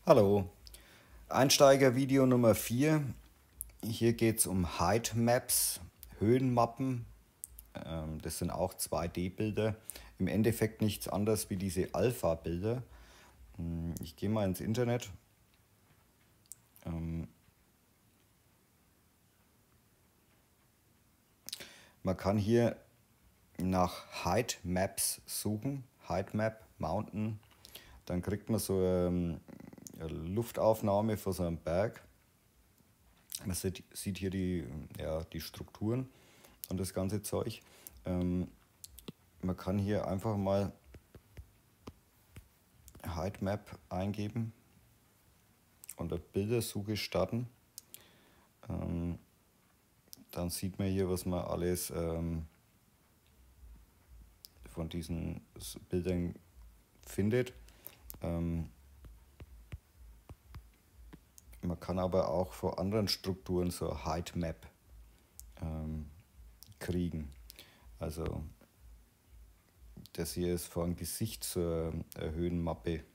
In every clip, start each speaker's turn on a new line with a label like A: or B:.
A: Hallo, Einsteigervideo Nummer 4. Hier geht es um Heightmaps, Höhenmappen. Das sind auch 2D-Bilder. Im Endeffekt nichts anderes wie diese Alpha-Bilder. Ich gehe mal ins Internet. Man kann hier nach Heightmaps suchen. Heightmap, Mountain. Dann kriegt man so eine Luftaufnahme von so einem Berg. Man sieht hier die Strukturen und das ganze Zeug. Man kann hier einfach mal Heightmap eingeben und eine Bildersuche starten. Dann sieht man hier, was man alles von diesen Bildern findet. Man kann aber auch von anderen Strukturen so Heightmap kriegen. Also das hier ist von Gesicht zur Höhenmappe.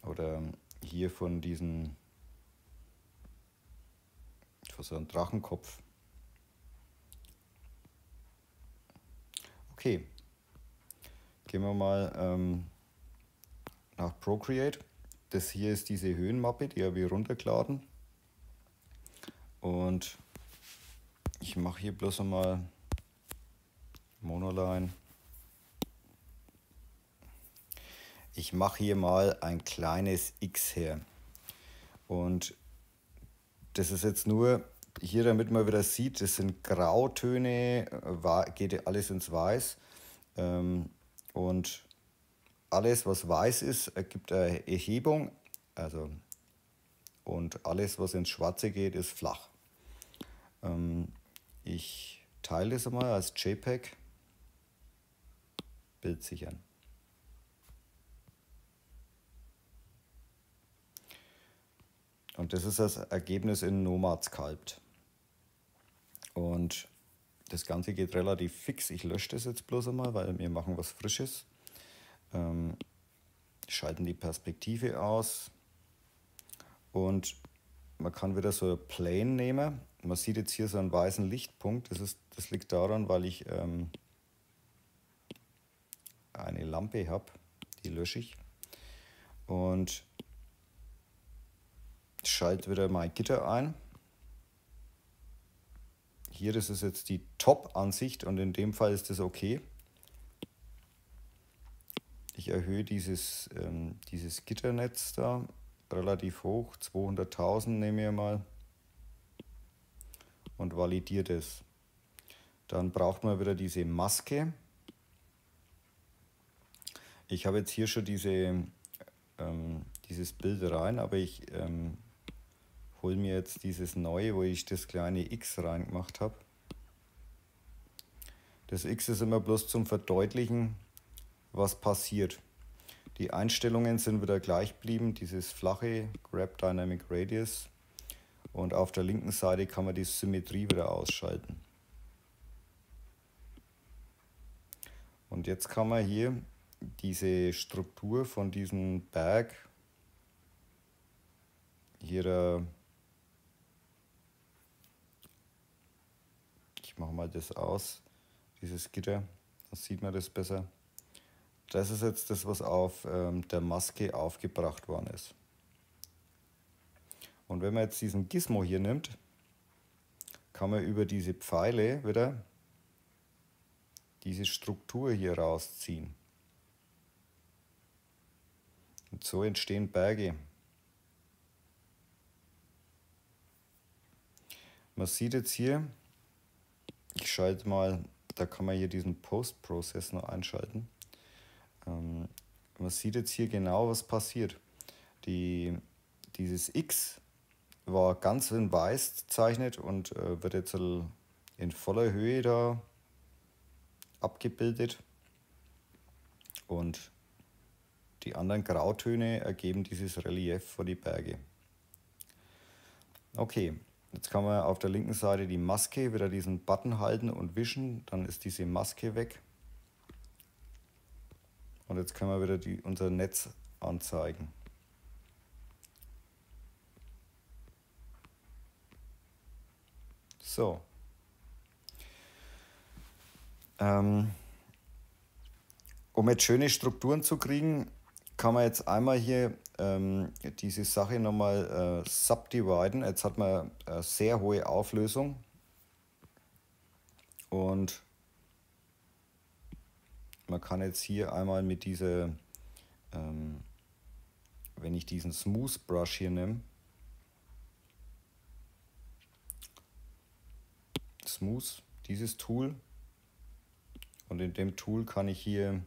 A: Oder hier von so einem Drachenkopf. Okay, gehen wir mal nach Procreate. Das hier ist diese Höhenmappe, die habe ich runtergeladen. Und ich mache hier bloß einmal Monoline. Ich mache hier mal ein kleines X her. Und das ist jetzt nur hier, damit man wieder sieht, das sind Grautöne, geht alles ins Weiß. Und alles, was weiß ist, ergibt eine Erhebung. Und alles, was ins Schwarze geht, ist flach. Ich teile das einmal als JPEG. Bild sichern. Und das ist das Ergebnis in Nomad Sculpt. Und das Ganze geht relativ fix. Ich lösche das jetzt bloß einmal, weil wir machen was Frisches. Schalten die Perspektive aus. Und man kann wieder so ein Plane nehmen. Man sieht jetzt hier so einen weißen Lichtpunkt. Das liegt daran, weil ich eine Lampe habe. Die lösche ich. Und schalte wieder mein Gitter ein. Hier, das ist jetzt die Top-Ansicht und in dem Fall ist das okay. Ich erhöhe dieses Gitternetz da relativ hoch, 200.000 nehme ich mal und validiere das. Dann braucht man wieder diese Maske. Ich habe jetzt hier schon dieses Bild rein, aber ich hole mir jetzt dieses neue, wo ich das kleine X reingemacht habe. Das X ist immer bloß zum Verdeutlichen, was passiert. Die Einstellungen sind wieder gleich geblieben, dieses flache Grab Dynamic Radius. Und auf der linken Seite kann man die Symmetrie wieder ausschalten. Und jetzt kann man hier diese Struktur von diesem Berg hier, ich mache mal das aus, dieses Gitter, dann sieht man das besser. Das ist jetzt das, was auf der Maske aufgebracht worden ist. Und wenn man jetzt diesen Gizmo hier nimmt, kann man über diese Pfeile wieder diese Struktur hier rausziehen. Und so entstehen Berge. Man sieht jetzt hier, ich schalte mal, da kann man hier diesen Post-Process noch einschalten. Man sieht jetzt hier genau, was passiert. Dieses X war ganz in weiß gezeichnet und wird jetzt in voller Höhe da abgebildet. Und die anderen Grautöne ergeben dieses Relief für die Berge. Okay, jetzt kann man auf der linken Seite die Maske, wieder diesen Button halten und wischen, dann ist diese Maske weg. Und jetzt können wir wieder unser Netz anzeigen. So. Um jetzt schöne Strukturen zu kriegen, kann man jetzt einmal hier diese Sache nochmal subdividen. Jetzt hat man sehr hohe Auflösung und man kann jetzt hier einmal mit dieser, wenn ich diesen Smooth Brush hier nehme, Smooth, dieses Tool, und in dem Tool kann ich hier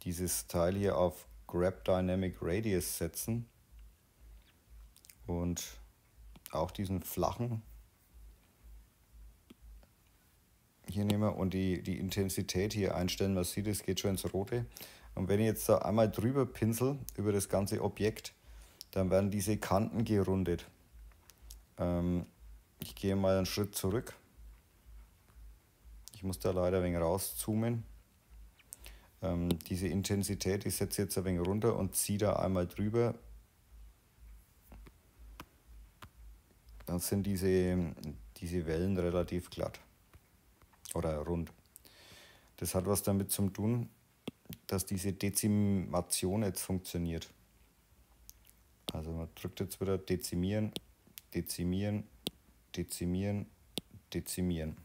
A: dieses Teil hier auf Grab Dynamic Radius setzen und auch diesen flachen hier nehmen wir und die Intensität hier einstellen. Man sieht, es geht schon ins Rote. Und wenn ich jetzt da einmal drüber pinsel über das ganze Objekt, dann werden diese Kanten gerundet. Ich gehe mal einen Schritt zurück. Ich muss da leider ein wenig rauszoomen. Diese Intensität, ich setze jetzt ein wenig runter und ziehe da einmal drüber. Dann sind diese Wellen relativ glatt oder rund. Das hat was damit zu tun, dass diese Dezimation jetzt funktioniert. Also man drückt jetzt wieder dezimieren, dezimieren, dezimieren, dezimieren.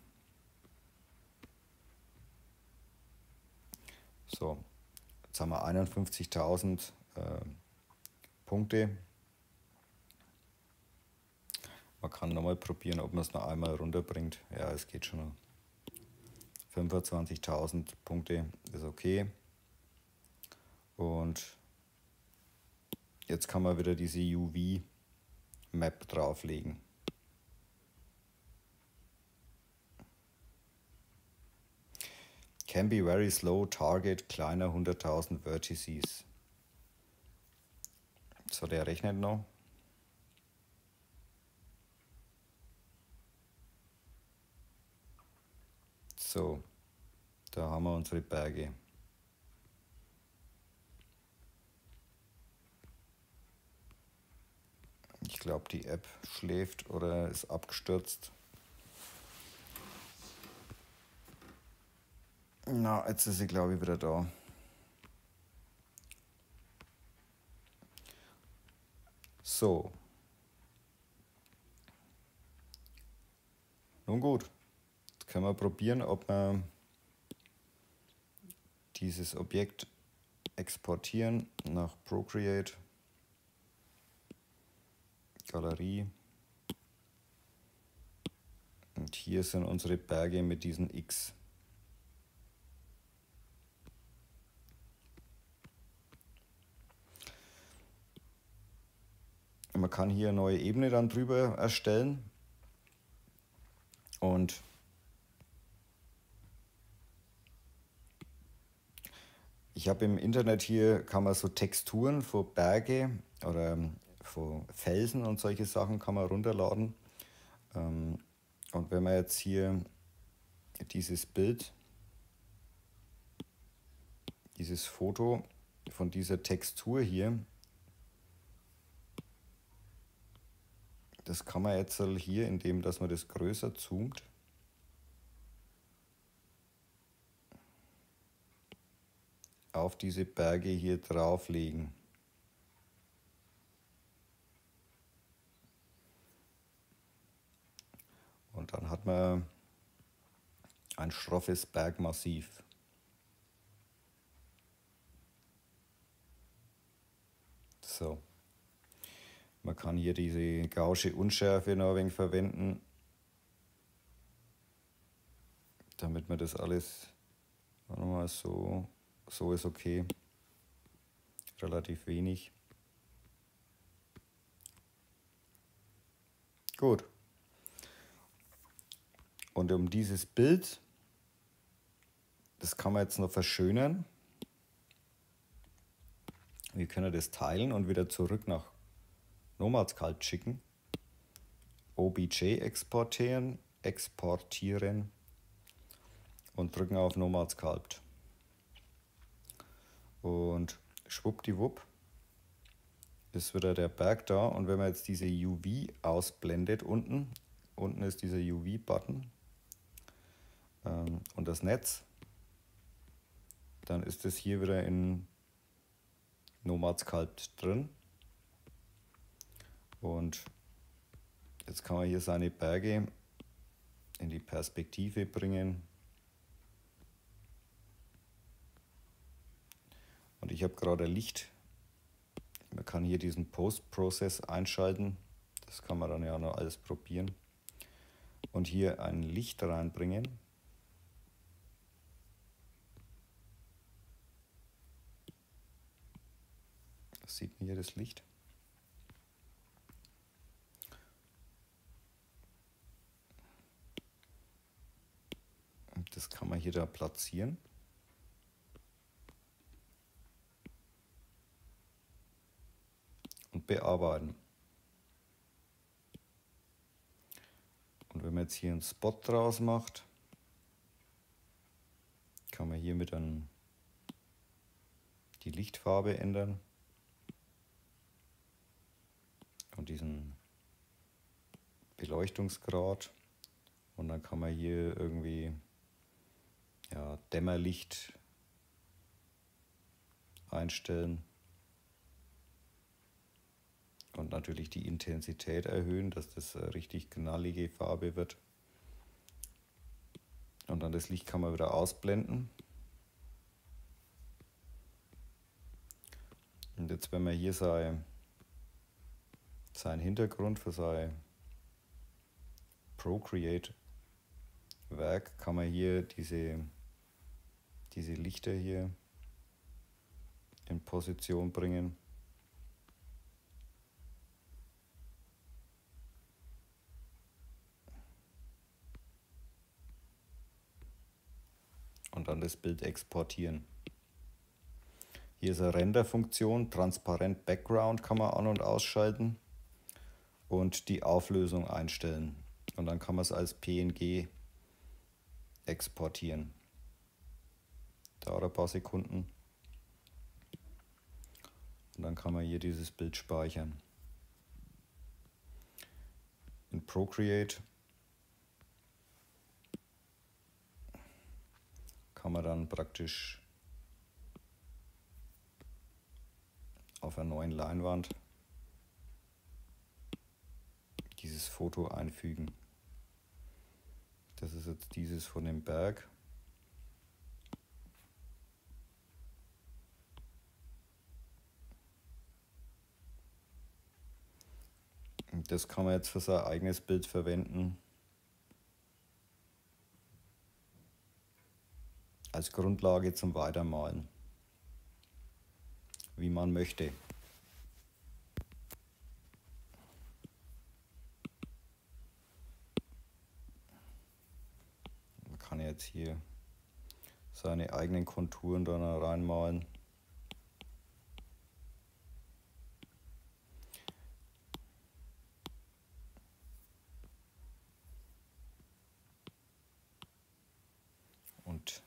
A: So, jetzt haben wir 51.000 Punkte. Man kann nochmal probieren, ob man es noch einmal runterbringt. Ja, es geht schon. 25.000 Punkte ist okay. Und jetzt kann man wieder diese UV-Map drauflegen. Can be very slow, target kleiner 100.000 Vertices. So, der rechnet noch. So, da haben wir unsere Berge. Ich glaube, die App schläft oder ist abgestürzt. Na, jetzt ist sie, glaube ich, wieder da. So. Nun gut. Jetzt können wir probieren, ob wir dieses Objekt exportieren nach Procreate, Galerie. Und hier sind unsere Berge mit diesen X. Man kann hier eine neue Ebene dann drüber erstellen und ich habe im Internet hier, kann man so Texturen von Berge oder von Felsen und solche Sachen kann man runterladen. Und wenn man jetzt hier dieses Bild, dieses Foto von dieser Textur hier, das kann man jetzt hier, indem dass man das größer zoomt, auf diese Berge hier drauflegen. Und dann hat man ein schroffes Bergmassiv. So. Man kann hier diese Gaußsche Unschärfe noch ein wenig verwenden, damit man das alles mal so ist okay. Relativ wenig. Gut. Und um dieses Bild, das kann man jetzt noch verschönern. Wir können das teilen und wieder zurück nach Nomadsculpt schicken. OBJ exportieren und drücken auf Nomadsculpt. Und schwuppdiwupp ist wieder der Berg da. Und wenn man jetzt diese UV ausblendet unten ist dieser UV-Button und das Netz, dann ist es hier wieder in Nomadsculpt drin. Und jetzt kann man hier seine Berge in die Perspektive bringen. Und ich habe gerade Licht. Man kann hier diesen Post-Process einschalten. Das kann man dann ja noch alles probieren. Und hier ein Licht reinbringen. Das sieht man hier, das Licht. Und das kann man hier da platzieren. Und bearbeiten. Und wenn man jetzt hier einen Spot draus macht, kann man hiermit dann die Lichtfarbe ändern und diesen Beleuchtungsgrad. Und dann kann man hier irgendwie Dämmerlicht einstellen. Und natürlich die Intensität erhöhen, dass das eine richtig knallige Farbe wird. Und dann das Licht kann man wieder ausblenden. Und jetzt, wenn man hier seinen Hintergrund für sein Procreate Werk, kann man hier diese Lichter hier in Position bringen. Und dann das Bild exportieren. Hier ist eine Render-Funktion, Transparent Background kann man an- und ausschalten und die Auflösung einstellen. Und dann kann man es als PNG exportieren. Dauert ein paar Sekunden. Und dann kann man hier dieses Bild speichern. In Procreate kann man dann praktisch auf einer neuen Leinwand dieses Foto einfügen. Das ist jetzt dieses von dem Berg. Und das kann man jetzt für sein eigenes Bild verwenden. Als Grundlage zum Weitermalen, wie man möchte. Man kann jetzt hier seine eigenen Konturen da reinmalen. Und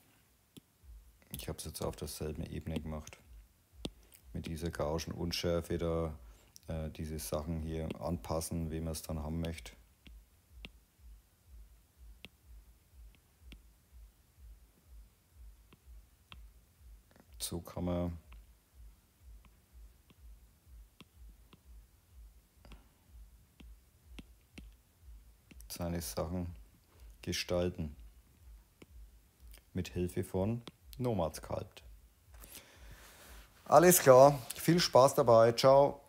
A: ich habe es jetzt auf derselben Ebene gemacht. Mit dieser Gaußschen Unschärfe da diese Sachen hier anpassen, wie man es dann haben möchte. So kann man seine Sachen gestalten. Mit Hilfe von Nomadsculpt. Alles klar, viel Spaß dabei, ciao.